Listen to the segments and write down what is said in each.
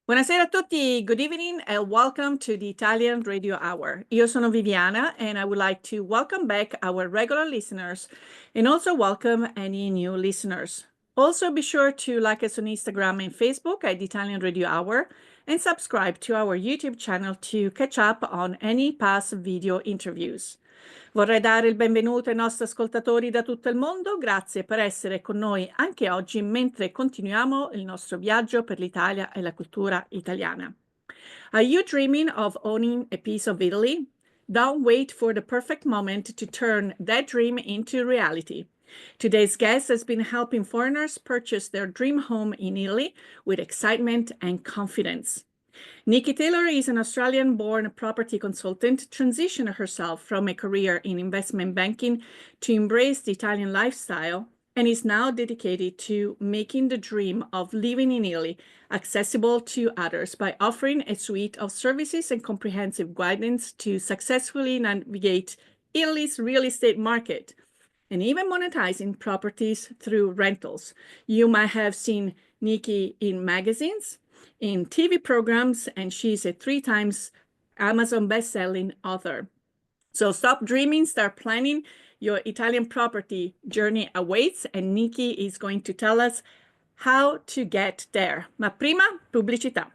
Buonasera a tutti, good evening and welcome to the Italian Radio Hour. Io sono Viviana and I would like to welcome back our regular listeners and also welcome any new listeners. Also be sure to like us on Instagram and Facebook at the Italian Radio Hour and subscribe to our YouTube channel to catch up on any past video interviews. Vorrei dare il benvenuto ai nostri ascoltatori da tutto il mondo. Grazie per essere con noi anche oggi mentre continuiamo il nostro viaggio per l'Italia e la cultura italiana. Are you dreaming of owning a piece of Italy? Don't wait for the perfect moment to turn that dream into reality. Today's guest has been helping foreigners purchase their dream home in Italy with excitement and confidence. Nikki Taylor is an Australian-born property consultant, transitioned herself from a career in investment banking to embrace the Italian lifestyle, and is now dedicated to making the dream of living in Italy accessible to others by offering a suite of services and comprehensive guidance to successfully navigate Italy's real estate market and even monetizing properties through rentals. You might have seen Nikki in magazines, in TV programs, and she's a 3 times Amazon best-selling author. So stop dreaming, start planning. Your Italian property journey awaits, and Nikki is going to tell us how to get there. Ma prima, pubblicità.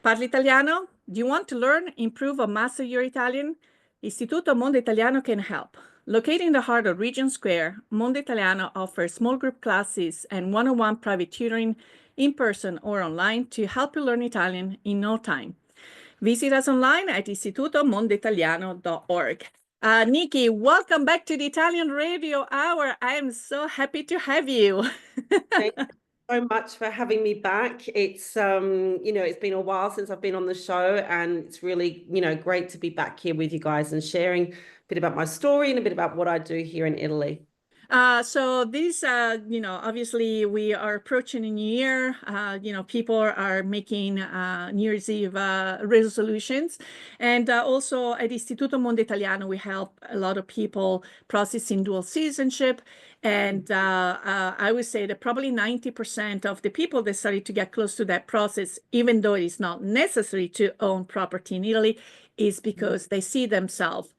Parli italiano? Do you want to learn, improve, or master your Italian? Istituto Mondo Italiano can help. Located in the heart of Regent Square, Mondo Italiano offers small group classes and one-on-one private tutoring in person or online to help you learn Italian in no time. Visit us online at istitutomondoitaliano.org. Nikki, welcome back to the Italian Radio Hour. I am so happy to have you. Thank you so much for having me back. It's it's been a while since I've been on the show, and it's really, great to be back here with you guys and sharing a bit about my story and a bit about what I do here in Italy. So this, obviously we are approaching a new year. People are making New Year's Eve resolutions. And also at Istituto Mondo Italiano, we help a lot of people processing dual citizenship. And I would say that probably 90% of the people that started to get close to that process, even though it is not necessary to own property in Italy, is because they see themselves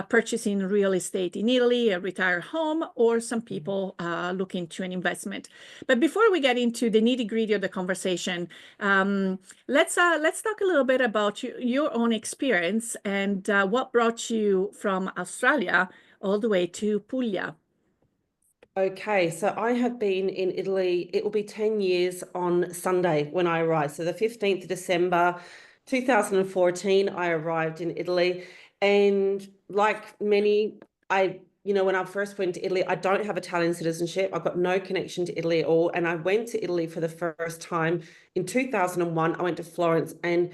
purchasing real estate in Italy, a retired home, or some people look into an investment. But before we get into the nitty-gritty of the conversation, let's talk a little bit about your own experience and what brought you from Australia all the way to Puglia. Okay, so I have been in Italy. It will be 10 years on Sunday when I arrived. So the 15th of December, 2014, I arrived in Italy. And like many, when I first went to Italy, I don't have Italian citizenship. I've got no connection to Italy at all. And I went to Italy for the first time in 2001. I went to Florence, and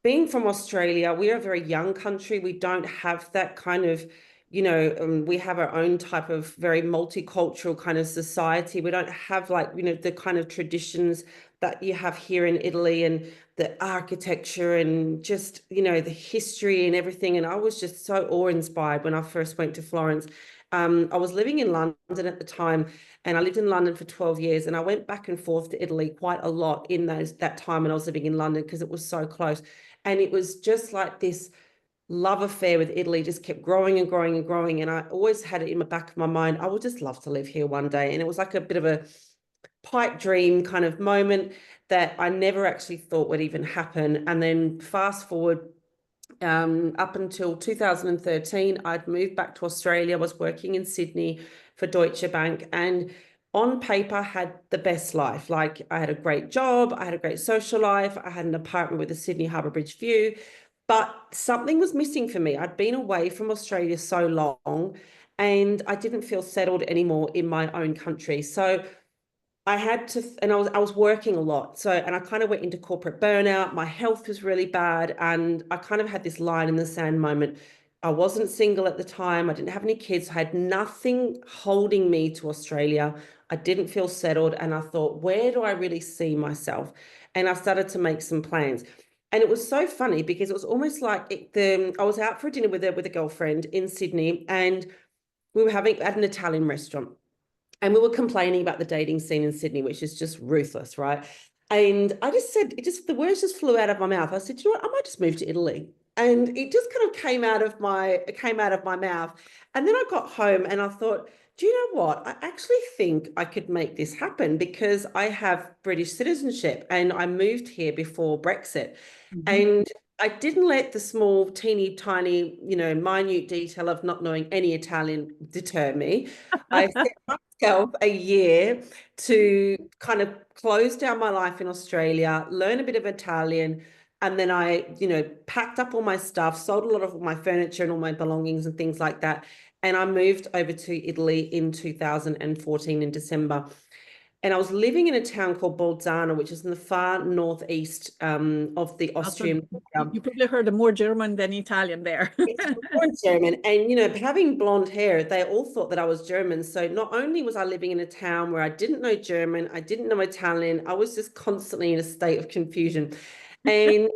being from Australia, we're a very young country. We don't have that kind of, we have our own type of very multicultural kind of society. We don't have the kind of traditions that you have here in Italy, and the architecture and just, the history and everything. And I was just so awe-inspired when I first went to Florence. I was living in London at the time, and I lived in London for 12 years, and I went back and forth to Italy quite a lot in that time when I was living in London because it was so close. And it was just like this love affair with Italy just kept growing and growing and growing. And I always had it in the back of my mind, I would just love to live here one day. And it was like a bit of a pipe dream kind of moment that I never actually thought would even happen. And then fast forward up until 2013, I'd moved back to Australia. I was working in Sydney for Deutsche Bank, and on paper had the best life. Like, I had a great job, I had a great social life, I had an apartment with a Sydney Harbour Bridge view, but something was missing for me. I'd been away from Australia so long, and I didn't feel settled anymore in my own country. So I had to, and I was working a lot. So, and I kind of went into corporate burnout. My health was really bad. And I kind of had this line in the sand moment. I wasn't single at the time. I didn't have any kids. I had nothing holding me to Australia. I didn't feel settled. And I thought, where do I really see myself? And I started to make some plans. And it was so funny because it was almost like I was out for dinner with a girlfriend in Sydney, and we were at an Italian restaurant. And we were complaining about the dating scene in Sydney, which is just ruthless, right? And I just said, the words just flew out of my mouth. I said, you know what, I might just move to Italy. And it just kind of came out of my mouth. And then I got home and I thought, do you know what? I actually think I could make this happen because I have British citizenship and I moved here before Brexit. Mhm. And I didn't let the small, teeny, tiny, minute detail of not knowing any Italian deter me. I set myself a year to kind of close down my life in Australia, learn a bit of Italian, and then I, packed up all my stuff, sold a lot of my furniture and all my belongings and things like that. And I moved over to Italy in 2014 in December. And I was living in a town called Bolzano, which is in the far northeast of the Also, Austrian you probably heard more German than Italian there. It's more German. And, having blonde hair, they all thought that I was German. So not only was I living in a town where I didn't know German, I didn't know Italian, I was just constantly in a state of confusion. And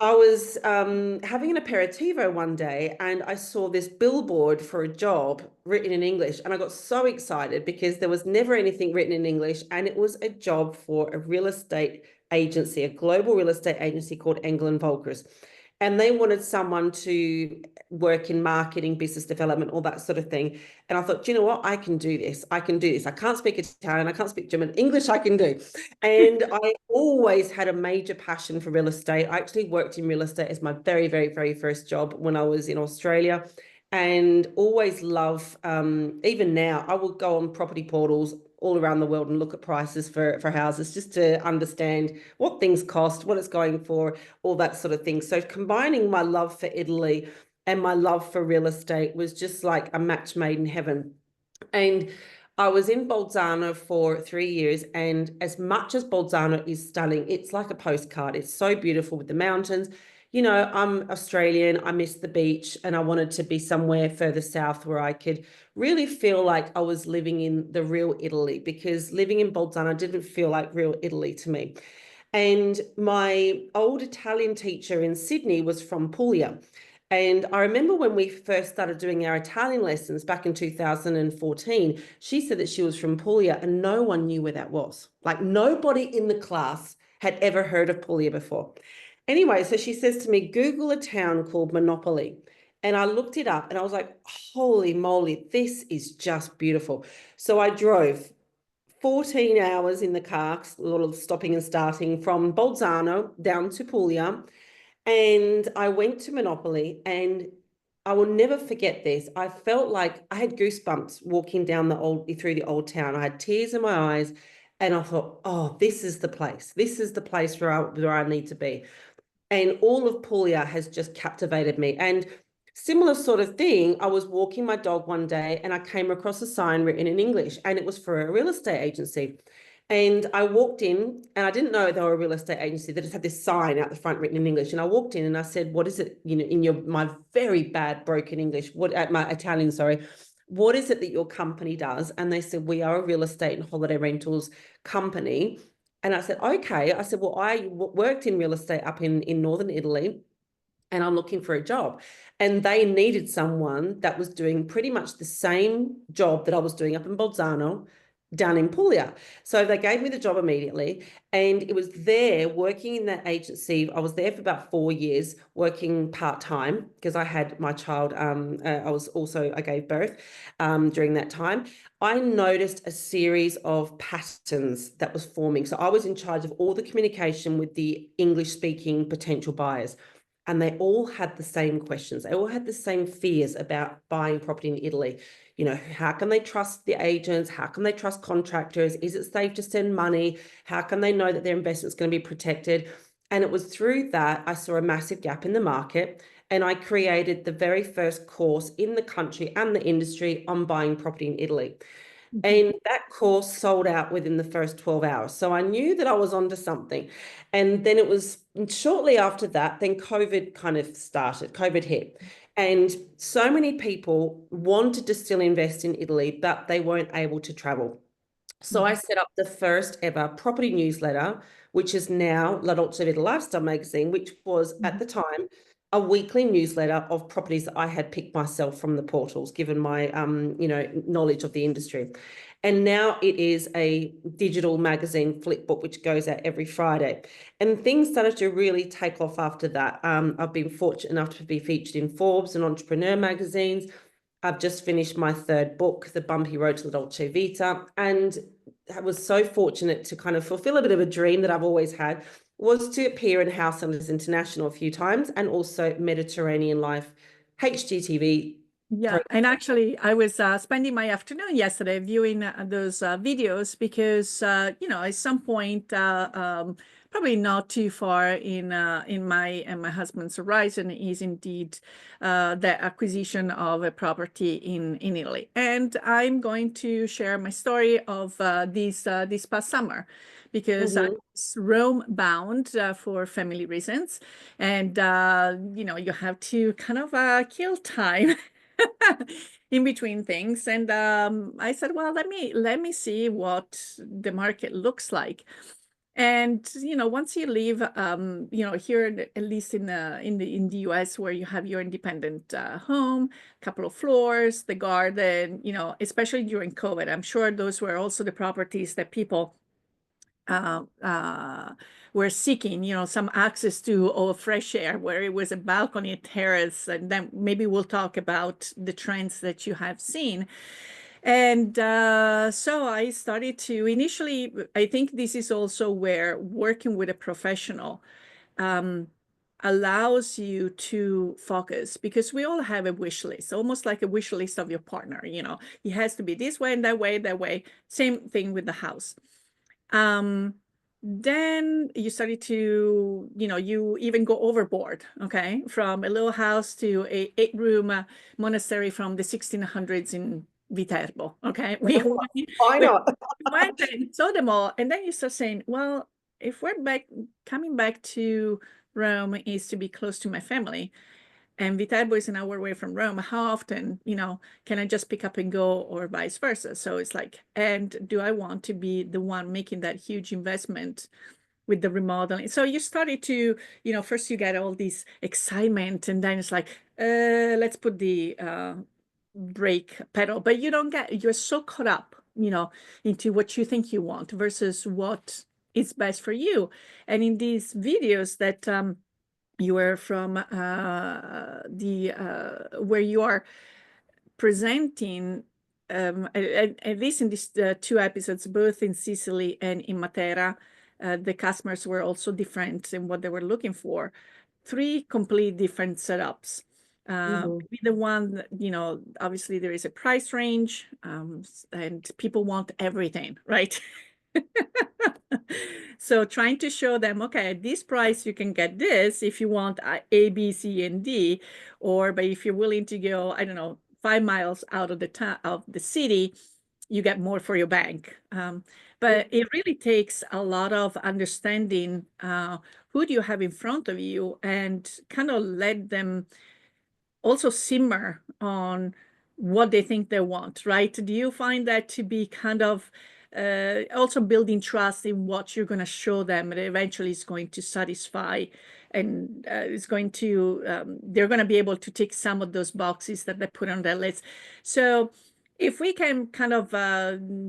I was having an aperitivo one day and I saw this billboard for a job written in English. And I got so excited because there was never anything written in English. And it was a job for a real estate agency, a global real estate agency called Engel and Volkers. And they wanted someone to work in marketing, business development, all that sort of thing. And I thought, you know what? I can do this. I can do this. I can't speak Italian. I can't speak German. English, I can do. And I always had a major passion for real estate. I actually worked in real estate as my very, very, very first job when I was in Australia and always love, even now, I will go on property portals all around the world and look at prices for houses just to understand what things cost, what it's going for, all that sort of thing. So combining my love for Italy and my love for real estate was just like a match made in heaven. And I was in Bolzano for 3 years, and as much as Bolzano is stunning, it's like a postcard. It's so beautiful with the mountains. I'm Australian, I miss the beach, and I wanted to be somewhere further south where I could really feel like I was living in the real Italy, because living in Bolzano didn't feel like real Italy to me. And my old Italian teacher in Sydney was from Puglia. And I remember when we first started doing our Italian lessons back in 2014, she said that she was from Puglia and no one knew where that was. Like nobody in the class had ever heard of Puglia before. Anyway, so she says to me, Google a town called Monopoly. And I looked it up and I was like, holy moly, this is just beautiful. So I drove 14 hours in the car, a lot of stopping and starting from Bolzano down to Puglia. And I went to Monopoly and I will never forget this. I felt like I had goosebumps walking down through the old town. I had tears in my eyes and I thought, oh, this is the place. This is the place where I need to be. And all of Puglia has just captivated me. And similar sort of thing, I was walking my dog one day and I came across a sign written in English and it was for a real estate agency. And I walked in and I didn't know they were a real estate agency. They just had this sign out the front written in English. And I walked in and I said, what is it, in my very bad broken English, my Italian, sorry, what is it that your company does? And they said, we are a real estate and holiday rentals company. And I said, okay. I said, well, I worked in real estate up in Northern Italy and I'm looking for a job. And they needed someone that was doing pretty much the same job that I was doing up in Bolzano, down in Puglia. So they gave me the job immediately. And it was there working in that agency. I was there for about 4 years working part-time because I had my child. I gave birth during that time. I noticed a series of patterns that was forming. So I was in charge of all the communication with the English-speaking potential buyers. And they all had the same questions. They all had the same fears about buying property in Italy. How can they trust the agents? How can they trust contractors? Is it safe to send money? How can they know that their investment is going to be protected? And it was through that I saw a massive gap in the market. And I created the very first course in the country and the industry on buying property in Italy. Mhm. And that course sold out within the first 12 hours. So I knew that I was onto something. And then it was shortly after that, then COVID kind of started, COVID hit. And so many people wanted to still invest in Italy, but they weren't able to travel. So I Mhm. set up the first ever property newsletter, which is now La Dolce Vita Lifestyle magazine, which was at the time a weekly newsletter of properties that I had picked myself from the portals, given my knowledge of the industry. And now it is a digital magazine flip book, which goes out every Friday. And things started to really take off after that. I've been fortunate enough to be featured in Forbes and Entrepreneur magazines. I've just finished my third book, The Bumpy Road to the Dolce Vita. And I was so fortunate to kind of fulfill a bit of a dream that I've always had, was to appear in House Hunters International a few times, and also Mediterranean Life HGTV. Yeah, and actually, I was spending my afternoon yesterday viewing those videos because, at some point, probably not too far in my and my husband's horizon is indeed the acquisition of a property in Italy, and I'm going to share my story of this past summer because I was Rome bound for family reasons, and you have to kind of kill time. In between things. And I said, well, let me see what the market looks like. And once you leave, here at least in the U.S. where you have your independent home, a couple of floors, the garden, especially during COVID, I'm sure those were also the properties that people uh, uh, were seeking, some access to fresh air, where it was a balcony, a terrace, and then maybe we'll talk about the trends that you have seen. And so I started to initially, I think this is also where working with a professional allows you to focus, because we all have a wish list, almost like a wish list of your partner. It has to be this way and that way, that way. Same thing with the house. Then you started to, you even go overboard, okay, from a little house to a 8-room monastery from the 1600s in Viterbo, okay? Why not? We went and saw them all, and then you start saying, well, if we're coming back to Rome is to be close to my family, and Viterbo is an hour away from Rome, how often, can I just pick up and go, or vice versa? So it's like, and do I want to be the one making that huge investment with the remodeling? So you started to, first you get all this excitement, and then it's like, let's put the brake pedal, but you're so caught up, into what you think you want versus what is best for you. And in these videos that, you are from the where you are presenting, at least in these 2 episodes, both in Sicily and in Matera, the customers were also different in what they were looking for. 3 complete different setups. Maybe the one, obviously there is a price range, and people want everything, right? So trying to show them, okay, at this price, you can get this if you want A, B, C, and D, but if you're willing to go, I don't know, 5 miles out of the city, you get more for your bank. But it really takes a lot of understanding who do you have in front of you, and kind of let them also simmer on what they think they want, right? Do you find that to be kind of also building trust in what you're going to show them, and eventually is going to satisfy, and is going to, they're going to be able to tick some of those boxes that they put on their list. So if we can kind of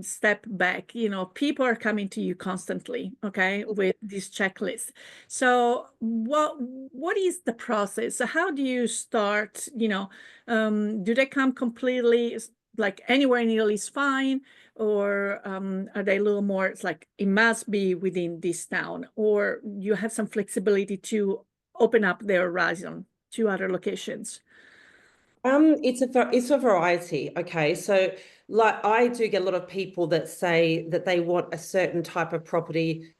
step back, people are coming to you constantly, okay, with this checklist. So what is the process? So how do you start? Do they come completely like anywhere in Italy is fine, or are they a little more? It's like it must be within this town, or you have some flexibility to open up their horizon to other locations? It's a variety. Okay, so like I do get a lot of people that say that they want a certain type of property,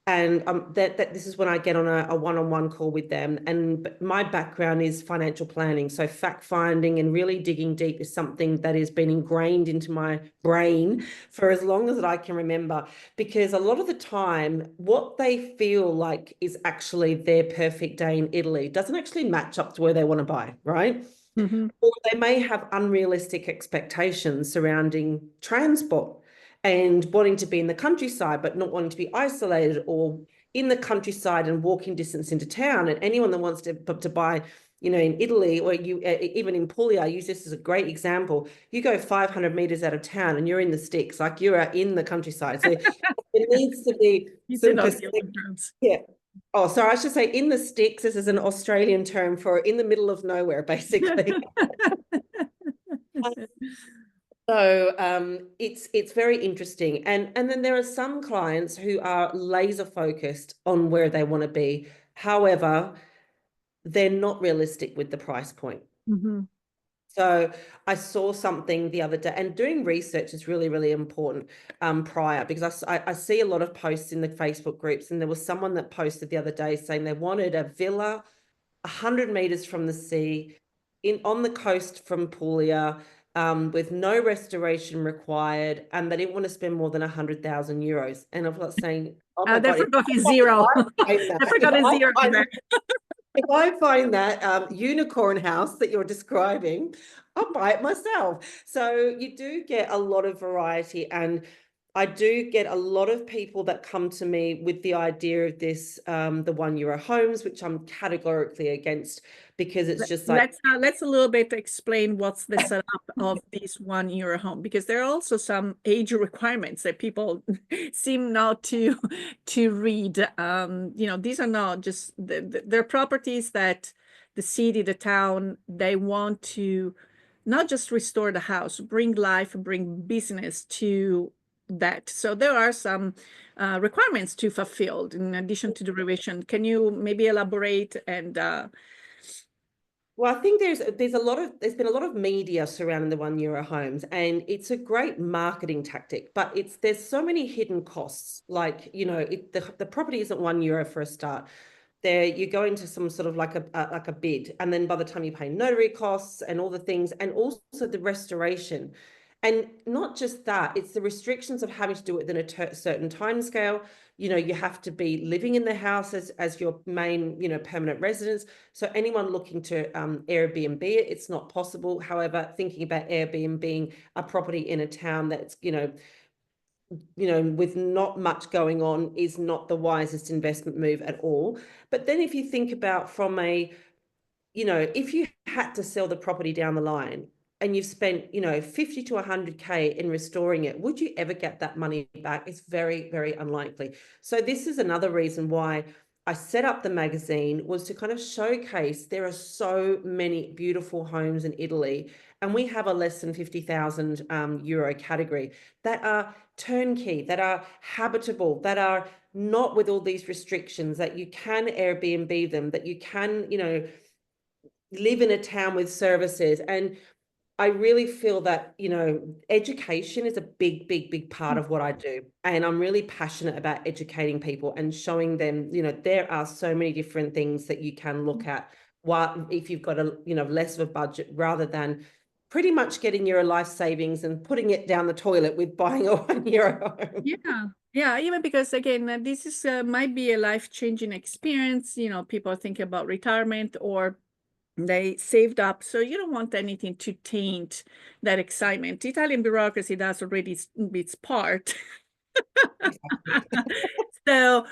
and that this is when I get on a one-on-one call with them. And my background is financial planning, so fact finding and really digging deep is something that has been ingrained into my brain for as long as I can remember. Because a lot of the time, what they feel like is actually their perfect day in Italy doesn't actually match up to where they want to buy, right? Or they may have unrealistic expectations surrounding transport and wanting to be in the countryside, but not wanting to be isolated, or in the countryside and walking distance into town. And anyone that wants to buy in Italy, or even in Puglia, I use this as a great example. You go 500 meters out of town and you're in the sticks, like you are in the countryside. So it needs to be It's some in perspective. Australian terms. Yeah. Oh, sorry, I should say in the sticks. This is an Australian term for in the middle of nowhere, basically. So it's very interesting. And then there are some clients who are laser focused on where they want to be. However, they're not realistic with the price point. Mm-hmm. So I saw something the other day, and doing research is really, really important prior, because I see a lot of posts in the Facebook groups, and there was someone that posted the other day saying they wanted a villa 100 meters from the sea on the coast from Puglia, with no restoration required, and they didn't want to spend more than 100,000 euros. And I'm not saying, oh my They God, forgot his zero. They forgot his zero there. if I find that unicorn house that you're describing, I'll buy it myself. So you do get a lot of variety, and I do get a lot of people that come to me with the idea of this, the €1 homes, which I'm categorically against, because it's just like, Let's a little bit explain what's the setup of this €1 home, because there are also some age requirements that people seem not to read. These are not just they're properties that the city, the town, they want to not just restore the house, bring life, bring business to that. So there are some requirements to fulfill in addition to the renovation. Can you maybe elaborate and well, I think there's been a lot of media surrounding the €1 homes, and it's a great marketing tactic, but there's so many hidden costs. Like, the property isn't €1 for a start. There you go into some sort of like a bid, and then by the time you pay notary costs and all the things, and also the restoration. And not just that, it's the restrictions of having to do it within a certain time scale. You have to be living in the house as your main, permanent residence. So anyone looking to Airbnb it, it's not possible. However, thinking about Airbnb a property in a town that's, with not much going on is not the wisest investment move at all. But then if you think about from if you had to sell the property down the line and you've spent, 50 to 100K in restoring it, would you ever get that money back? It's very, very unlikely. So this is another reason why I set up the magazine, was to kind of showcase there are so many beautiful homes in Italy, and we have a less than 50,000 euro category that are turnkey, that are habitable, that are not with all these restrictions, that you can Airbnb them, that you can, live in a town with services. And I really feel that, education is a big, big, big part of what I do. And I'm really passionate about educating people and showing them, there are so many different things that you can look at if you've got less of a budget, rather than pretty much getting your life savings and putting it down the toilet with buying a €1 home. Yeah, even because again, this is might be a life-changing experience. People think about retirement, or they saved up, so you don't want anything to taint that excitement. Italian bureaucracy does already its part. So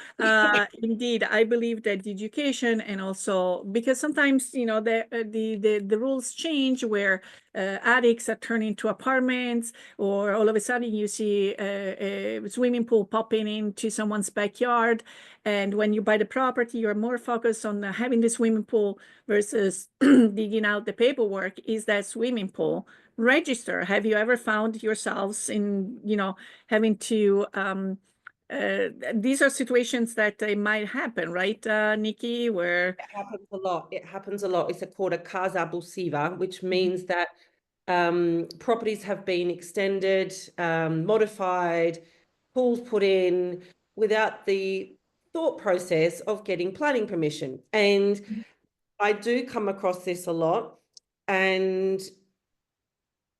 indeed, I believe that the education, and also because sometimes the rules change, where attics are turned into apartments, or all of a sudden you see a swimming pool popping into someone's backyard, and when you buy the property, you're more focused on having the swimming pool versus digging out the paperwork. Is that swimming pool register? Have you ever found yourselves in having to these are situations that might happen, right, Nikki, where It happens a lot. It happens a lot. It's called a casa abusiva, which means that properties have been extended, modified, pools put in without the thought process of getting planning permission. And I do come across this a lot. And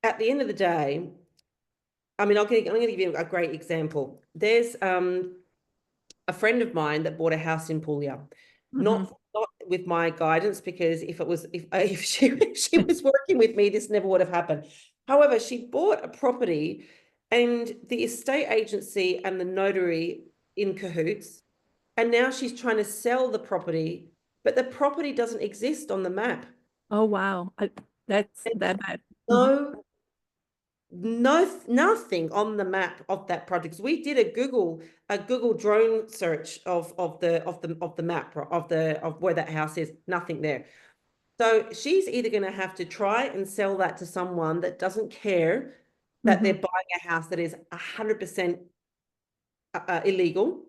at the end of the day, I mean, I'm going to give you a great example. There's a friend of mine that bought a house in Puglia, not with my guidance, because if she was working with me, this never would have happened. However, she bought a property, and the estate agency and the notary in cahoots, and now she's trying to sell the property, but the property doesn't exist on the map. Oh, wow. That's And that bad. Mhm. no, nothing on the map of that project. We did a Google drone search of the map of where that house is. Nothing there. So she's either going to have to try and sell that to someone that doesn't care that they're Mhm. buying a house that is 100% illegal,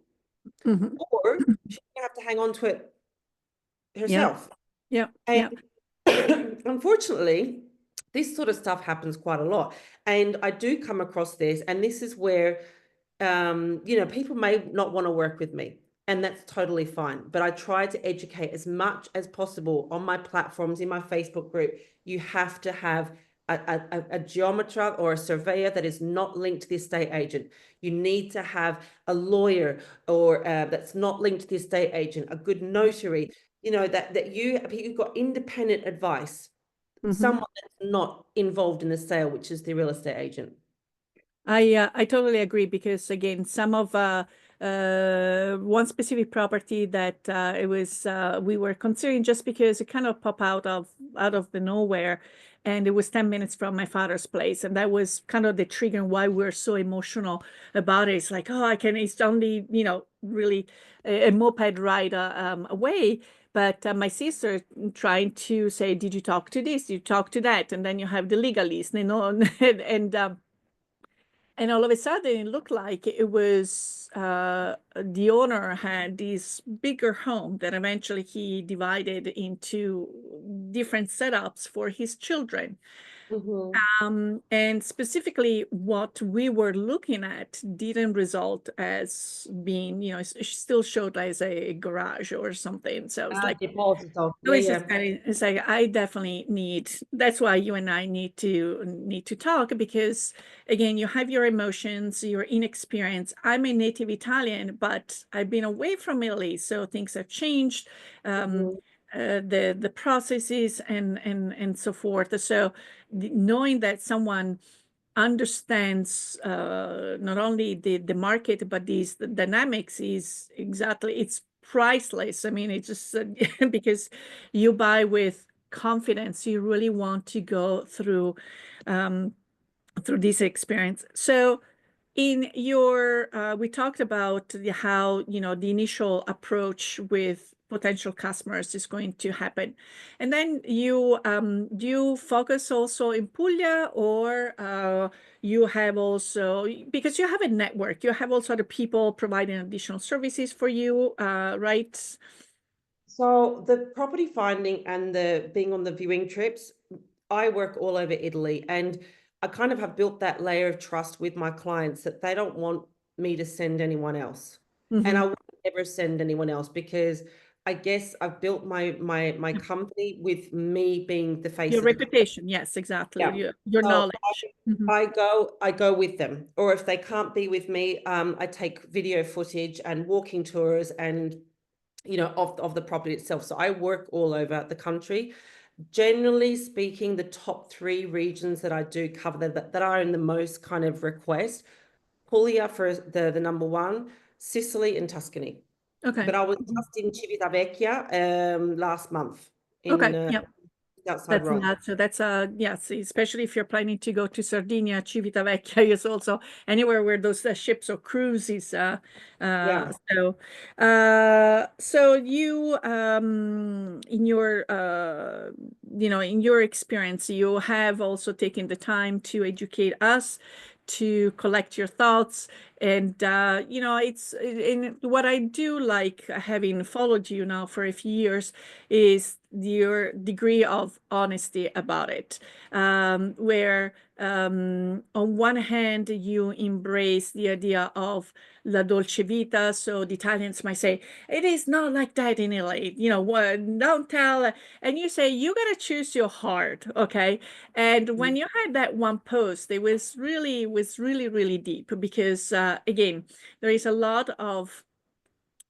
Mhm. or she's going to have to hang on to it Yeah. herself. Yeah. And Yeah. unfortunately, this sort of stuff happens quite a lot. And I do come across this, and this is where people may not want to work with me, and that's totally fine. But I try to educate as much as possible on my platforms, in my Facebook group. You have to have a geometer or a surveyor that is not linked to the estate agent. You need to have a lawyer or that's not linked to the estate agent, a good notary, that you've got independent advice, Mhm. someone that's not involved in the sale, which is the real estate agent. I totally agree because again, some of one specific property that it was we were considering just because it kind of popped out of the nowhere, and it was 10 minutes from my father's place, and that was kind of the trigger why we're so emotional about it. It's like, oh, it's only really a moped ride away. But my sister trying to say, did you talk to this? Did you talk to that? And then you have the legalist, and all of a sudden, it looked like it was the owner had this bigger home that eventually he divided into different setups for his children. Mhm. And specifically, what we were looking at didn't result as being, it still showed as a garage or something. So it's like, Deposito. so Yeah, it's just yeah. kind of, it's like I definitely need, that's why you and I need to talk, because again, you have your emotions, your inexperience. I'm a native Italian, but I've been away from Italy, so things have changed, um, Mhm. the processes and so forth. So knowing that someone understands not only the market but these the dynamics is exactly, it's priceless. I mean, it's just because you buy with confidence, you really want to go um, through this experience. So in your we talked about how the initial approach with potential customers is going to happen, and then you do you focus also in Puglia, or you have also, because you have a network, you have also other people providing additional services for you, right? So the property finding and the being on the viewing trips, I work all over Italy, and I kind of have built that layer of trust with my clients that they don't want me to send anyone else. And Hmm. I wouldn't ever send anyone else because I guess I've built my company with me being the face Your of the company. reputation, yes, exactly, Yeah. your So knowledge. Hmm. I go with them, or if they can't be with me, I take video footage and walking tours and of the property itself. So I work all over the country. Generally speaking, the top three regions that I do cover that are in the most kind of request: Puglia for the number one, Sicily and Tuscany. Okay. But I was Mhm. just in Civitavecchia last month Okay. in Yeah. outside That's Rome. not so. That's yes, especially if you're planning to go to Sardinia, Civitavecchia is also anywhere where those ships or cruises. Yeah. So you in your in your experience, you have also taken the time to educate us, to collect your thoughts, and it's in what I do like, having followed you now for a few years, is your degree of honesty about it, where on one hand you embrace the idea of la dolce vita. So the Italians might say it is not like that in Italy, what, don't tell, and you say you got to choose your heart, okay? And when you had that one post, it was really really deep, because again, there is a lot of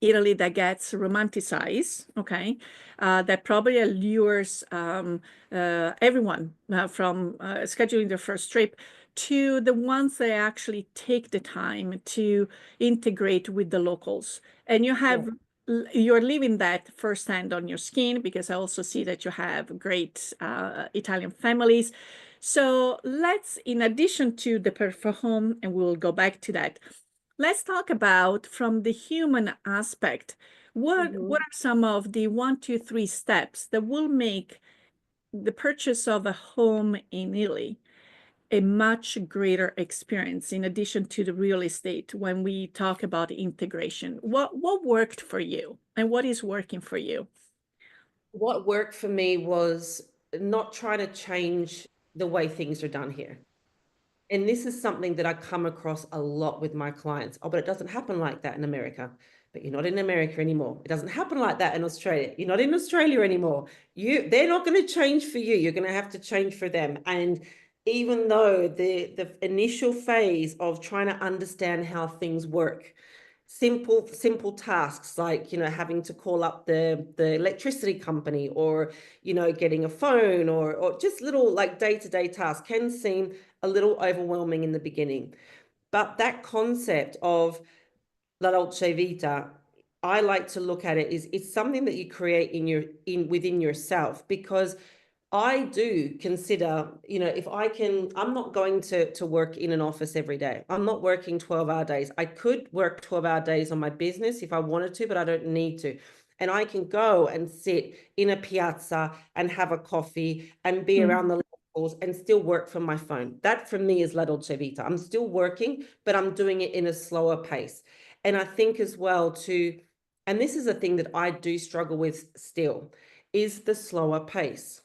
Italy that gets romanticized, okay, that probably allures everyone from scheduling their first trip to the ones that actually take the time to integrate with the locals. And you Yeah. have you're living that firsthand on your skin, because I also see that you have great Italian families. So let's, in addition to the perfect home, and we'll go back to that, let's talk about from the human aspect. What are some of the 1, 2, 3 steps that will make the purchase of a home in Italy a much greater experience in addition to the real estate when we talk about integration? What worked for you and what is working for you? What worked for me was not trying to change the way things are done here. And this is something that I come across a lot with my clients. Oh, but it doesn't happen like that in America. But you're not in America anymore. It doesn't happen like that in Australia. You're not in Australia anymore. They're not going to change for you. You're going to have to change for them. And even though the initial phase of trying to understand how things work, simple tasks like, having to call up the electricity company, or, getting a phone, or just little like day-to-day tasks can seem a little overwhelming in the beginning. But that concept of La Dolce Vita, I like to look at it is it's something that you create within yourself, because I do consider, if I'm not going to work in an office every day. I'm not working 12-hour days. I could work 12-hour days on my business if I wanted to, but I don't need to. And I can go and sit in a piazza and have a coffee and be around the locals and still work from my phone. That for me is La Dolce Vita. I'm still working, but I'm doing it in a slower pace. And I think as well too, and this is a thing that I do struggle with still, is the slower pace.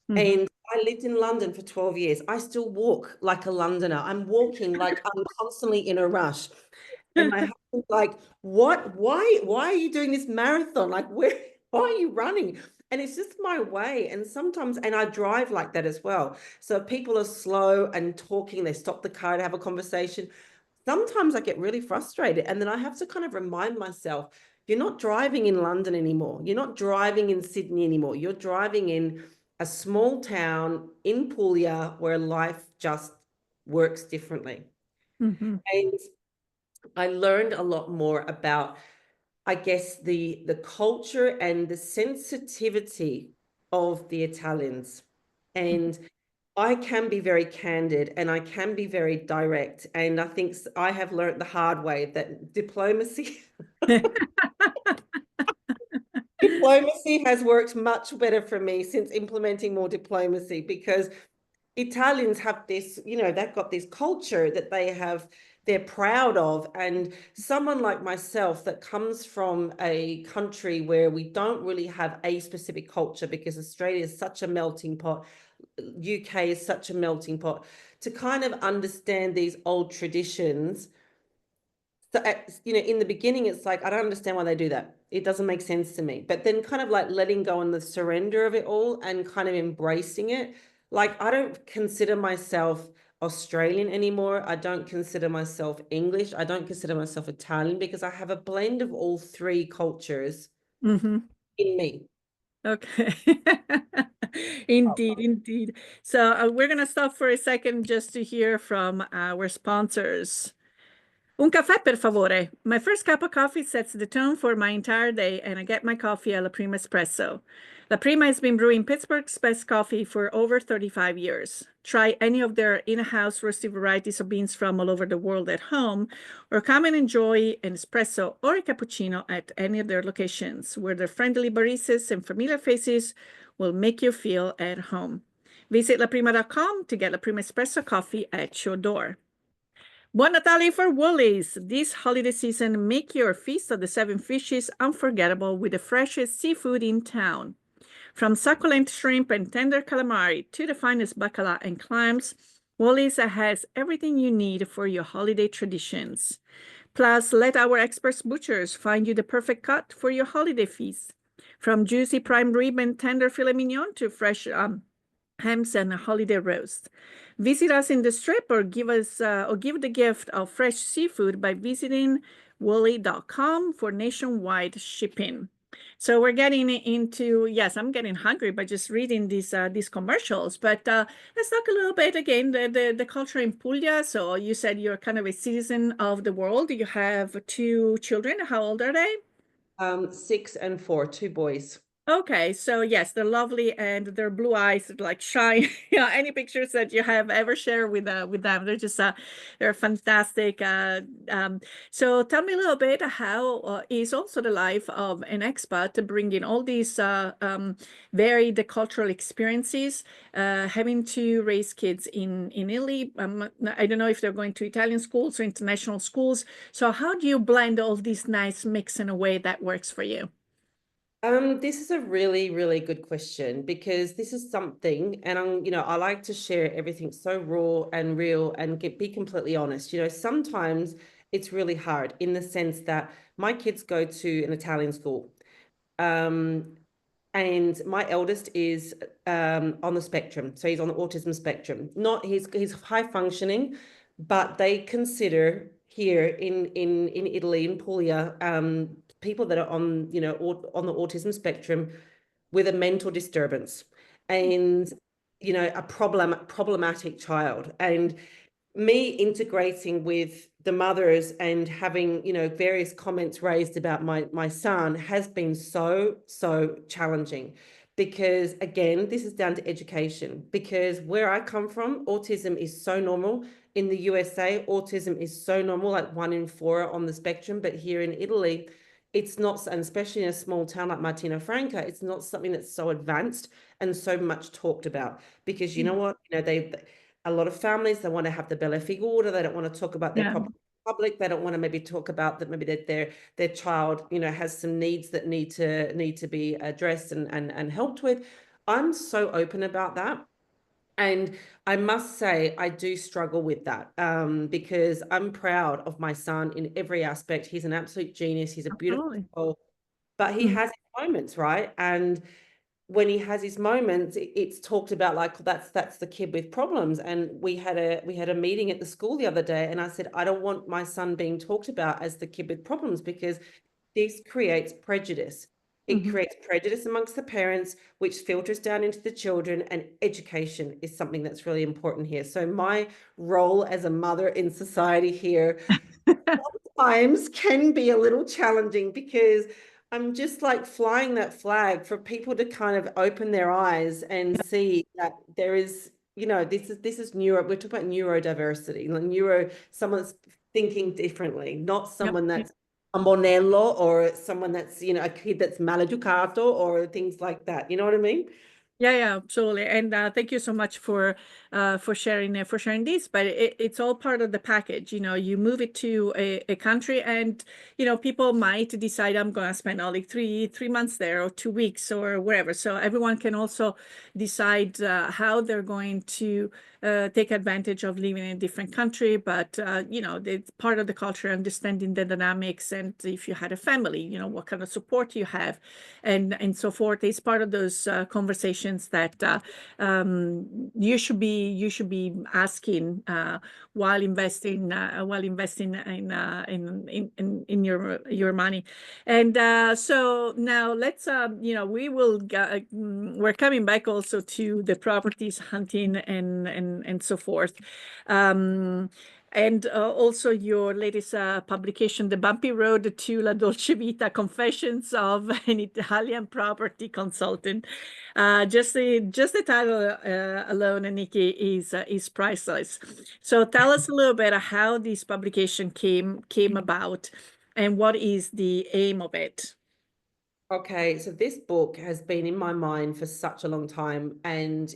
Mm-hmm. And I lived in London for 12 years. I still walk like a Londoner. I'm walking like I'm constantly in a rush. And my husband's like, what? Why are you doing this marathon? Like, why are you running? And it's just my way. And sometimes, and I drive like that as well. So if people are slow and talking, they stop the car to have a conversation. Sometimes I get really frustrated. And then I have to kind of remind myself, you're not driving in London anymore. You're not driving in Sydney anymore. You're driving in a small town in Puglia where life just works differently. Mm-hmm. And I learned a lot more about, I guess, the culture and the sensitivity of the Italians. And I can be very candid and I can be very direct. And I think I have learned the hard way that diplomacy has worked much better for me since implementing more diplomacy, because Italians have this, they've got this culture that they're proud of. And someone like myself that comes from a country where we don't really have a specific culture, because Australia is such a melting pot, UK is such a melting pot, to kind of understand these old traditions. So, in the beginning, it's like, I don't understand why they do that. It doesn't make sense to me. But then kind of like letting go and the surrender of it all and kind of embracing it. Like, I don't consider myself Australian anymore. I don't consider myself English. I don't consider myself Italian, because I have a blend of all three cultures Mm-hmm. in me. Okay. Indeed, indeed. So we're going to stop for a second just to hear from our sponsors. Un caffè, per favore. My first cup of coffee sets the tone for my entire day, and I get my coffee at La Prima Espresso. La Prima has been brewing Pittsburgh's best coffee for over 35 years. Try any of their in-house roasted varieties of beans from all over the world at home, or come and enjoy an espresso or a cappuccino at any of their locations, where their friendly baristas and familiar faces will make you feel at home. Visit laprima.com to get La Prima Espresso coffee at your door. Buon Natale for Woolies! This holiday season, make your Feast of the Seven Fishes unforgettable with the freshest seafood in town. From succulent shrimp and tender calamari to the finest bacala and clams, Woolies has everything you need for your holiday traditions. Plus, let our expert butchers find you the perfect cut for your holiday feast. From juicy prime rib and tender filet mignon to fresh hams and a holiday roast. Visit us in the strip or give the gift of fresh seafood by visiting woolly.com for nationwide shipping. So we're getting into, yes, I'm getting hungry by just reading these commercials, but let's talk a little bit again, the culture in Puglia. So you said you're kind of a citizen of the world. You have 2 children. How old are they? 6 and 4, two boys. Okay, so yes, they're lovely and their blue eyes like shine. Yeah, any pictures that you have ever shared with them, they're just they're fantastic. So tell me a little bit how is also the life of an expat to bring in all these varied cultural experiences, having to raise kids in Italy. I don't know if they're going to Italian schools or international schools. So how do you blend all these nice mix in a way that works for you? This is a really, really good question because this is something, and I like to share everything so raw and real and be completely honest. Sometimes it's really hard in the sense that my kids go to an Italian school. Um, and my eldest is on the spectrum, so he's on the autism spectrum. Not he's high functioning, but they consider here in Italy, in Puglia, people that are on on the autism spectrum with a mental disturbance and a problematic child. And me integrating with the mothers and having various comments raised about my son has been so challenging, because again, this is down to education. Because where I come from, autism is so normal. In the USA, autism is so normal, like 1 in 4 on the spectrum. But here in Italy, it's not, and especially in a small town like Martina Franca, it's not something that's so advanced and so much talked about. Because you know what, they a lot of families, they want to have the bella figura. They don't want to talk about their Yeah. problem in public. They don't want to maybe talk about that maybe that their child, has some needs that need to be addressed and helped with. I'm so open about that. And I must say, I do struggle with that, because I'm proud of my son in every aspect. He's an absolute genius. He's a beautiful Absolutely. soul, but he Mhm. has his moments, right? And when he has his moments, it's talked about like that's the kid with problems. And we had a meeting at the school the other day, and I said, I don't want my son being talked about as the kid with problems, because this creates prejudice. It Mhm. creates prejudice amongst the parents, which filters down into the children, and education is something that's really important here. So my role as a mother in society here times can be a little challenging, because I'm just like flying that flag for people to kind of open their eyes and see that there is, this is neuro, we're talking about neurodiversity, like someone's thinking differently, not Yep. someone that's a monello, or someone that's, a kid that's maleducato or things like that. You know what I mean? Yeah, yeah, absolutely. And thank you so much for sharing this. But it's all part of the package. You move it to a country, and people might decide I'm going to spend only three months there, or 2 weeks, or wherever. So everyone can also decide how they're going to take advantage of living in a different country. But it's part of the culture, understanding the dynamics, and if you had a family, what kind of support you have, and so forth. Is part of those conversations that you should be asking while investing in your money. And so now let's we're coming back also to the properties hunting and so forth. And also your latest publication, The Bumpy Road to La Dolce Vita, Confessions of an Italian Property Consultant. Just the title alone, Nikki, is priceless. So tell us a little bit how this publication came about, and what is the aim of it? Okay, so this book has been in my mind for such a long time, and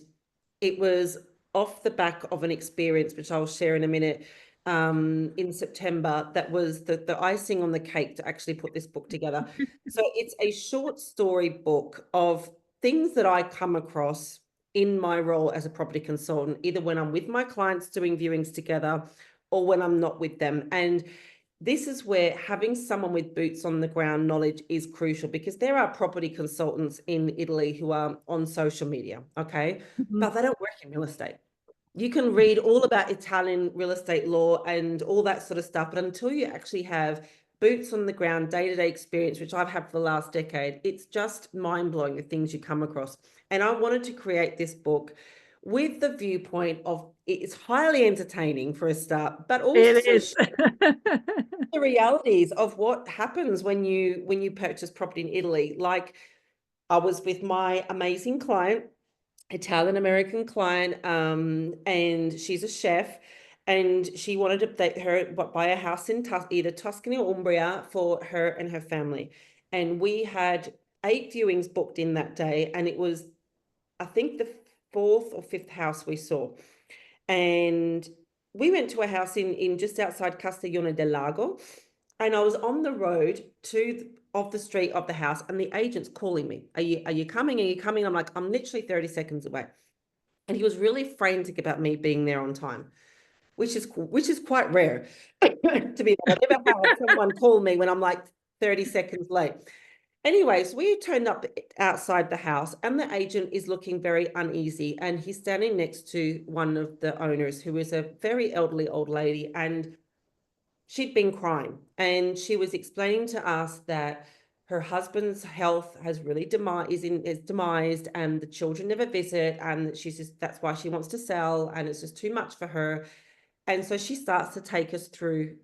it was off the back of an experience, which I'll share in a minute, in September. That was the icing on the cake to actually put this book together. So it's a short story book of things that I come across in my role as a property consultant, either when I'm with my clients doing viewings together or when I'm not with them. And this is where having someone with boots on the ground knowledge is crucial, because there are property consultants in Italy who are on social media, okay, Mhm. but they don't work in real estate. You can read all about Italian real estate law and all that sort of stuff, but until you actually have boots on the ground, day-to-day experience, which I've had for the last decade, it's just mind-blowing the things you come across. And I wanted to create this book with the viewpoint of it's highly entertaining for a start, but It also is. the realities of what happens when you purchase property in Italy. Like, I was with my amazing client, Italian American client, and she's a chef, and she wanted to buy a house in either Tuscany or Umbria for her and her family. And we had 8 viewings booked in that day, and it was, I think, the fourth or fifth house we saw. And we went to a house in just outside Castiglione del Lago, and I was on the road of the street of the house, and the agent's calling me. Are you coming? Are you coming? I'm like, I'm literally 30 seconds away. And he was really frantic about me being there on time, which is quite rare to be. I've never had someone call me when I'm like 30 seconds late. Anyways, we turned up outside the house, and the agent is looking very uneasy, and he's standing next to one of the owners, who is a very elderly old lady, and she'd been crying, and she was explaining to us that her husband's health has really demised, and the children never visit, and she's just, that's why she wants to sell, and it's just too much for her. And so she starts to take us through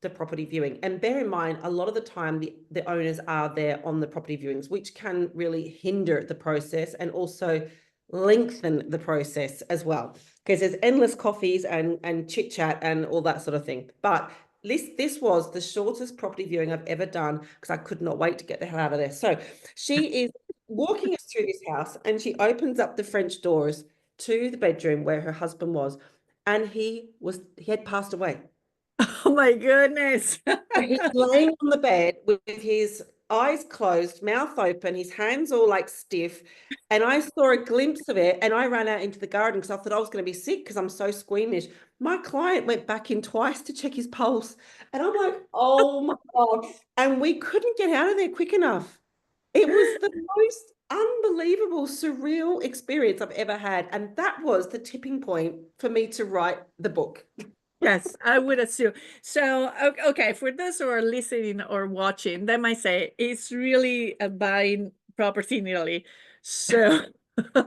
the property viewing. And bear in mind, a lot of the time, the owners are there on the property viewings, which can really hinder the process and also lengthen the process as well, because there's endless coffees and chit chat and all that sort of thing. But this was the shortest property viewing I've ever done, because I could not wait to get the hell out of there. So she is walking us through this house, and she opens up the French doors to the bedroom where her husband was, and he had passed away. Oh my goodness. He's laying on the bed with his eyes closed, mouth open, his hands all like stiff. And I saw a glimpse of it, and I ran out into the garden because I thought I was going to be sick because I'm so squeamish. My client went back in twice to check his pulse. And I'm like, oh my God. And we couldn't get out of there quick enough. It was the most unbelievable, surreal experience I've ever had. And that was the tipping point for me to write the book. Yes, I would assume. So, okay, for those who are listening or watching, they might say it's really a buying property in Italy. So, a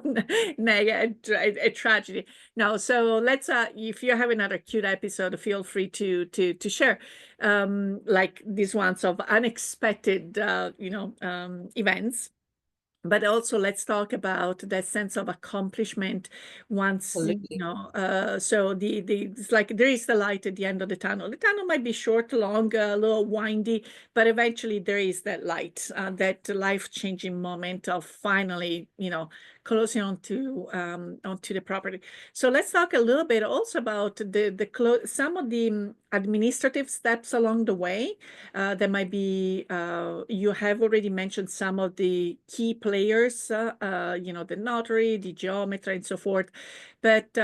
tragedy. No, so let's if you have another cute episode, feel free to share like these ones of unexpected events. But also, let's talk about that sense of accomplishment once Absolutely. so it's like there is the light at the end of the tunnel. The tunnel might be short, long, a little windy, but eventually there is that light, that life-changing moment of finally closing onto the property. So let's talk a little bit also about some of the administrative steps along the way. There might be, you have already mentioned some of the key players, the notary, the geometry, and so forth. But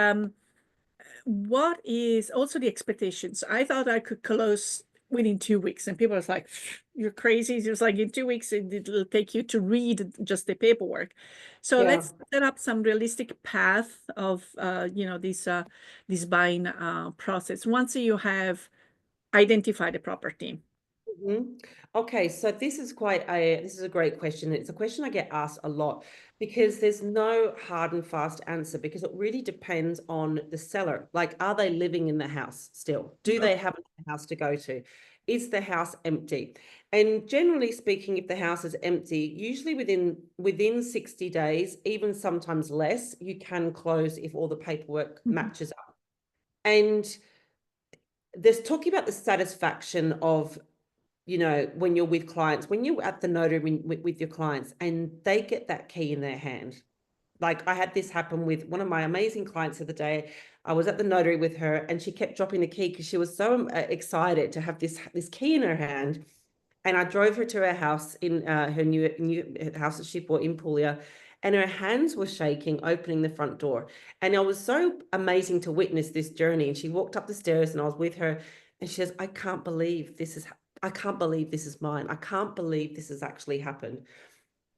what is also the expectations? I thought I could close within 2 weeks, and people are like, you're crazy. It's like in 2 weeks, it'll take you to read just the paperwork. So Yeah. let's set up some realistic path of, this buying process once you have identified the property. Mhm. Okay, so this is a great question. It's a question I get asked a lot, because there's no hard and fast answer, because it really depends on the seller. Like, are they living in the house still? Do they have a house to go to? Is the house empty? And generally speaking, if the house is empty, usually within 60 days, even sometimes less, you can close if all the paperwork matches up. And there's talking about the satisfaction of, when you're with clients, when you're at the notary with your clients, and they get that key in their hand. Like, I had this happen with one of my amazing clients the other day. I was at the notary with her, and she kept dropping the key because she was so excited to have this key in her hand. And I drove her to her house in her new house that she bought in Puglia, and her hands were shaking opening the front door. And it was so amazing to witness this journey. And she walked up the stairs, and I was with her, and she says, I can't believe this is mine. I can't believe this has actually happened.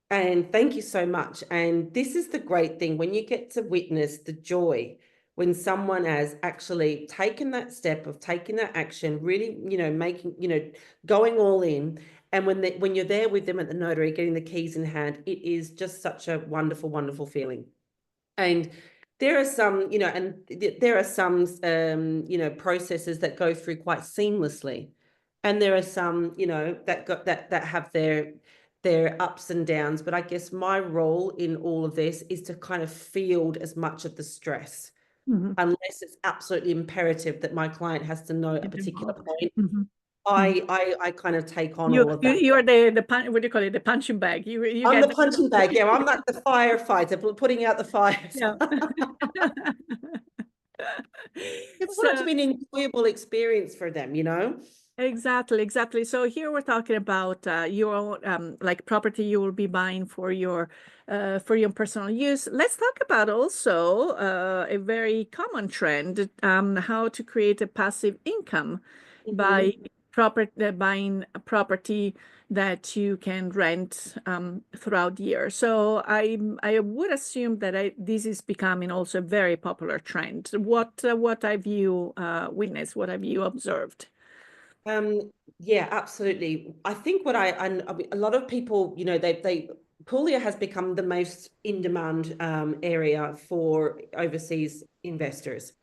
And thank you so much. And this is the great thing, when you get to witness the joy when someone has actually taken that step of taking that action, really, making, going all in. And when you're there with them at the notary, getting the keys in hand, it is just such a wonderful, wonderful feeling. And there are some, and there are some, processes that go through quite seamlessly, and there are some, that have their ups and downs. But I guess my role in all of this is to kind of field as much of the stress, Mm-hmm. unless it's absolutely imperative that my client has to know a particular point. Mm-hmm. Mm-hmm. I kind of take on You all of you that. you are the what do you call it? The punching bag. You I'm get the punching bag. Yeah, I'm like the firefighter putting out the fires. yeah. I want it to So be an enjoyable experience for them. exactly, exactly. So here we're talking about your like property you will be buying for your personal use. Let's talk about also a very common trend, how to create a passive income by Hmm. buying a property that you can rent throughout the year. So I would assume that this is becoming also a very popular trend. What have you witnessed? What have you observed? Yeah, absolutely. I think I mean, a lot of people, they Puglia has become the most in demand area for overseas investors.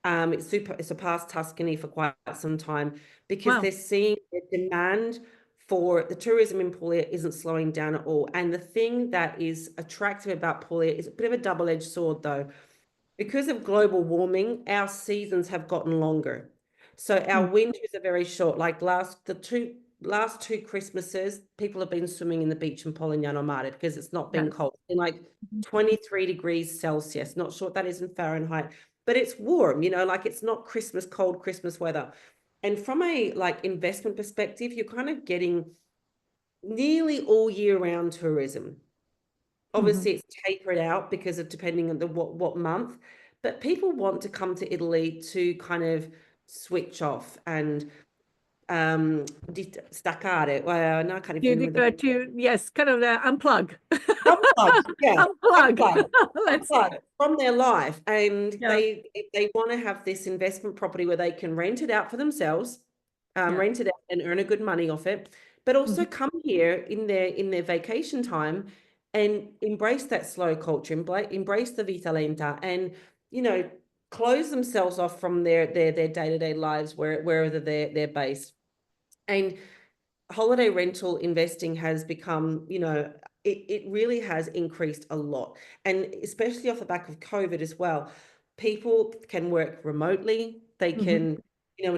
It surpassed Tuscany for quite some time because Wow. they're seeing the demand for the tourism in Puglia isn't slowing down at all. And the thing that is attractive about Puglia is a bit of a double-edged sword, though. Because of global warming, our seasons have gotten longer. So our Mm. winters are very short. Like last two Christmases, people have been swimming in the beach in Polignano Mare because it's not been Yes. cold. In like Mhm. 23 degrees Celsius. Not sure what that is in Fahrenheit, but it's warm, like it's not Christmas cold Christmas weather. And from a like investment perspective, you're kind of getting nearly all year round tourism. Mhm. Obviously, it's tapered out because of depending on the what month, but people want to come to Italy to kind of switch off and staccare. Well, no, I can't even remember the Yes, kind of unplug. unplug. Yeah, Unplug. unplug, Let's say. unplug from their life, and Yeah. they want to have this investment property where they can rent it out for themselves, Yeah. rent it out and earn a good money off it, but also Mhm. come here in their vacation time and embrace that slow culture, embrace the vita lenta, and you know close themselves off from their day-to-day lives wherever they're based. And holiday rental investing has become, it really has increased a lot. And especially off the back of COVID as well, people can work remotely. They Mhm. can,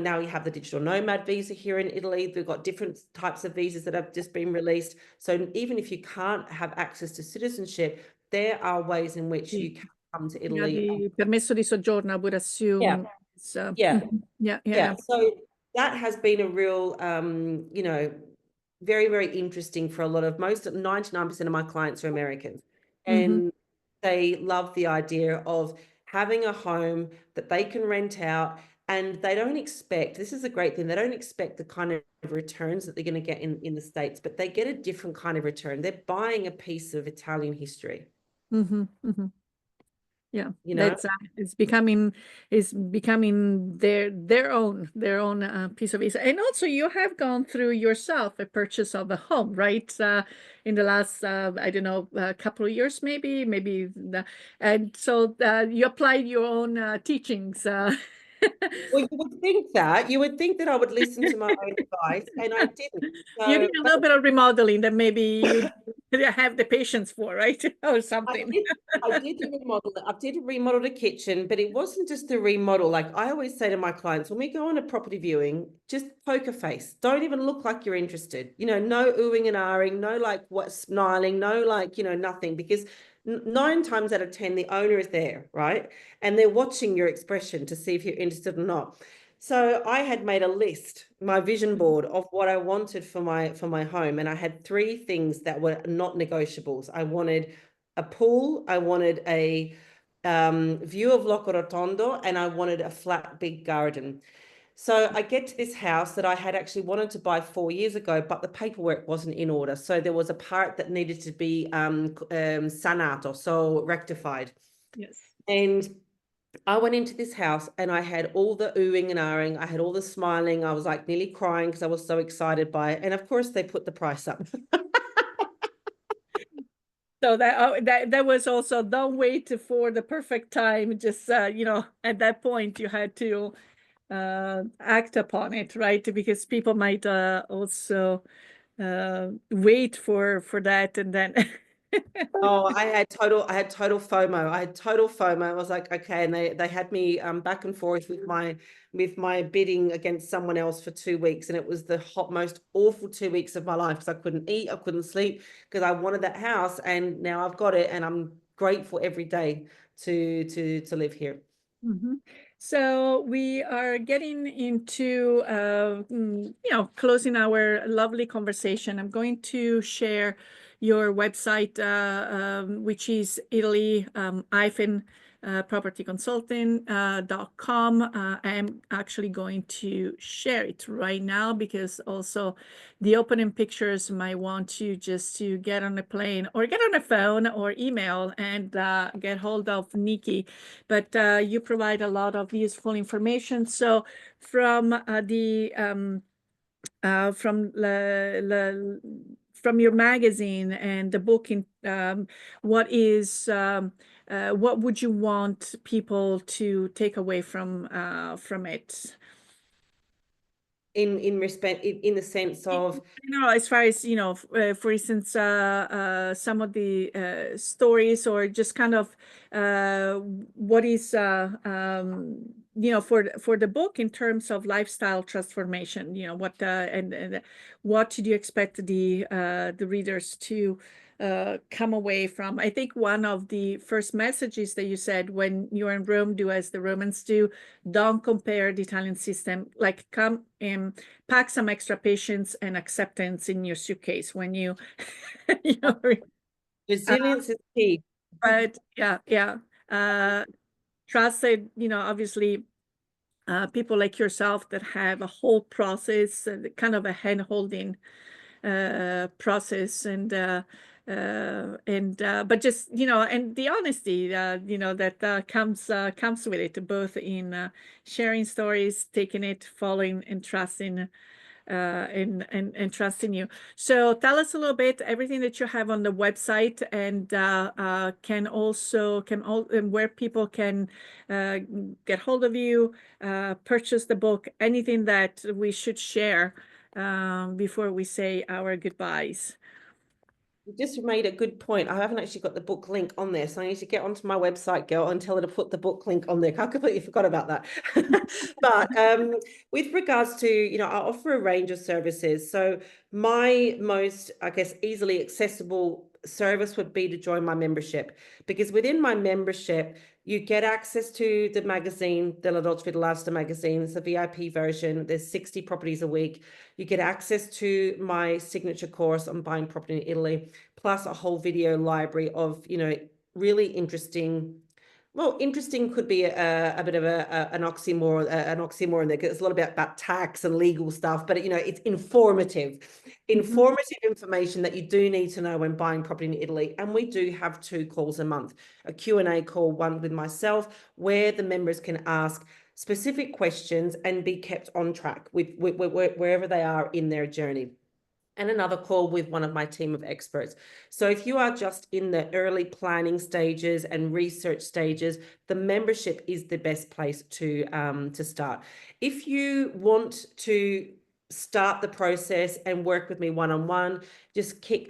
now we have the digital nomad visa here in Italy. We've got different types of visas that have just been released. So even if you can't have access to citizenship, there are ways in which Sì. you can come to Yeah, Italy. the permesso di soggiorno, I would Yeah, assume. Is, yeah. mhm. Yeah, yeah, Yeah, yeah. so that has been a real, very, very interesting for a lot of 99% of my clients are Americans. Mhm. And they love the idea of having a home that they can rent out, and they don't expect, this is a great thing, they don't expect the kind of returns that they're going to get in the States, but they get a different kind of return. They're buying a piece of Italian history, Mhm. Mhm. Yeah, you know? that's it's becoming their own piece of it. And also, you have gone through yourself a purchase of a home, right? In the last I don't know, couple of years, maybe, and so you applied your own teachings. Well, you would think that I would listen to my own advice, and I didn't. You So, did a little bit of remodeling that maybe you didn't have the patience for, right? Or I something. did I did remodel it. I did remodel the kitchen, but it wasn't just the remodel. Like I always say to my clients, when we go on a property viewing, just poker face. Don't even look like you're interested. No oohing and ahhing, no like what smiling, no like, nothing. Because 9 times out of 10, the owner is there, right? And they're watching your expression to see if you're interested or not. So I had made a list, my vision board of what I wanted for my home. And I had three things that were not negotiables. I wanted a pool, I wanted a view of Loco Rotondo, and I wanted a flat, big garden. So I get to this house that I had actually wanted to buy 4 years ago, but the paperwork wasn't in order. So there was a part that needed to be sanato, so rectified. Yes. And I went into this house and I had all the oohing and ahhing. I had all the smiling. I was like nearly crying because I was so excited by it. And of course, they put the price up. So that was also, don't wait for the perfect time. Just at that point you had to act upon it, right? Because people might also wait for that, and then Oh, I had total FOMO. I had total FOMO. I was like, okay, and they had me back and forth with my bidding against someone else for 2 weeks, and it was the most awful 2 weeks of my life because I couldn't eat, I couldn't sleep because I wanted that house, and now I've got it, and I'm grateful every day to live here. Mhm. So we are getting into, closing our lovely conversation. I'm going to share your website, which is Italy propertyconsulting.com. I'm actually going to share it right now because also the opening pictures might want to just to get on a plane or get on a phone or email and get hold of Nikki. But you provide a lot of useful information. So from from your magazine and the book, what would you want people to take away from it? In respect, in the sense of, As far as, for instance, some of the stories, or just kind of what is, for the book in terms of lifestyle transformation, what and what did you expect the readers to come away from? I think one of the first messages that you said, when you're in Rome, do as the Romans do, don't compare the Italian system, like come in, pack some extra patience and acceptance in your suitcase when you, you know, resilience is key. but yeah. Uh, Trust that, obviously, people like yourself that have a whole process, kind of a hand-holding process, but just, and the honesty, that comes with it, both in sharing stories, taking it, following, and trusting and trust in you. So tell us a little bit everything that you have on the website, and and where people can get hold of you, purchase the book, anything that we should share before we say our goodbyes. You just made a good point. I haven't actually got the book link on there, so I need to get onto my website, girl, and tell her to put the book link on there. I completely forgot about that. But with regards to, I offer a range of services. So my most, I guess, easily accessible service would be to join my membership, because within my membership, you get access to the magazine, the La Dolce Vita Lifestyle magazine. It's a VIP version. There's 60 properties a week. You get access to my signature course on buying property in Italy, plus a whole video library of, really interesting. Well, interesting could be a bit of an oxymoron there, because it's a lot about tax and legal stuff, but it's informative information that you do need to know when buying property in Italy. And we do have 2 calls a month, a Q&A call, one with myself, where the members can ask specific questions and be kept on track with wherever they are in their journey, and another call with one of my team of experts. So if you are just in the early planning stages and research stages, the membership is the best place to start. If you want to start the process and work with me one-on-one, just click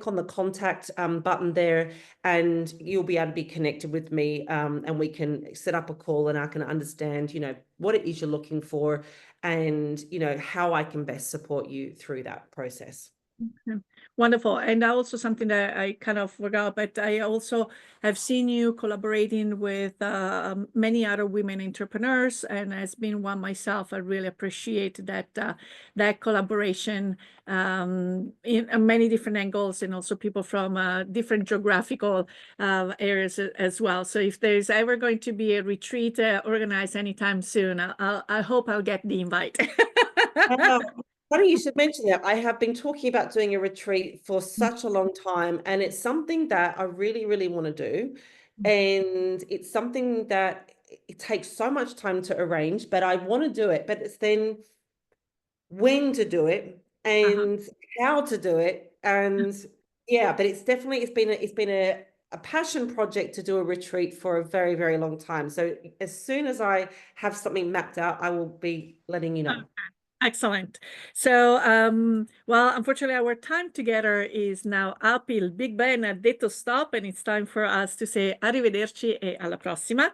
on the contact button there, and you'll be able to be connected with me, and we can set up a call, and I can understand, what it is you're looking for, and how I can best support you through that process. Wonderful. And also something that I kind of forgot, but I also have seen you collaborating with many other women entrepreneurs, and as being one myself, I really appreciate that collaboration in many different angles, and also people from different geographical areas as well. So if there's ever going to be a retreat organized anytime soon, I hope I'll get the invite. Funny you should mention that. I have been talking about doing a retreat for such a long time, and it's something that I really, really want to do. And it's something that it takes so much time to arrange, but I want to do it. But it's then when to do it, and how to do it, and Yeah, but it's been a passion project to do a retreat for a very, very long time. So as soon as I have something mapped out, I will be letting you know. Excellent. So, well, unfortunately, our time together is now up. Il Big Ben ha detto stop, and it's time for us to say arrivederci e alla prossima.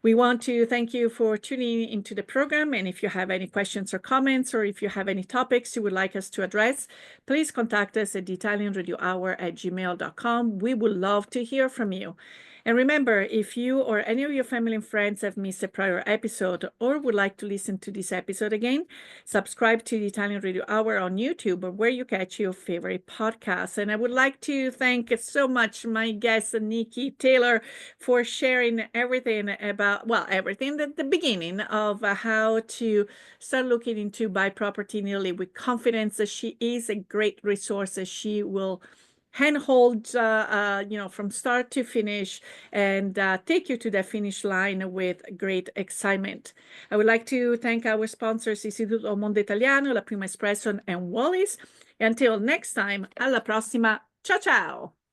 We want to thank you for tuning into the program. And if you have any questions or comments, or if you have any topics you would like us to address, please contact us at theitalianradiohour@gmail.com. We would love to hear from you. And remember, if you or any of your family and friends have missed a prior episode or would like to listen to this episode again, subscribe to the Italian Radio Hour on YouTube or where you catch your favorite podcasts. And I would like to thank so much my guest, Nikki Taylor, for sharing everything about, well, everything at the beginning of how to start looking into buy property in Italy with confidence. That she is a great resource. As she will handhold, from start to finish and take you to the finish line with great excitement. I would like to thank our sponsors, Istituto Mondo Italiano, La Prima Espresso, and Wallis. Until next time, alla prossima. Ciao, ciao.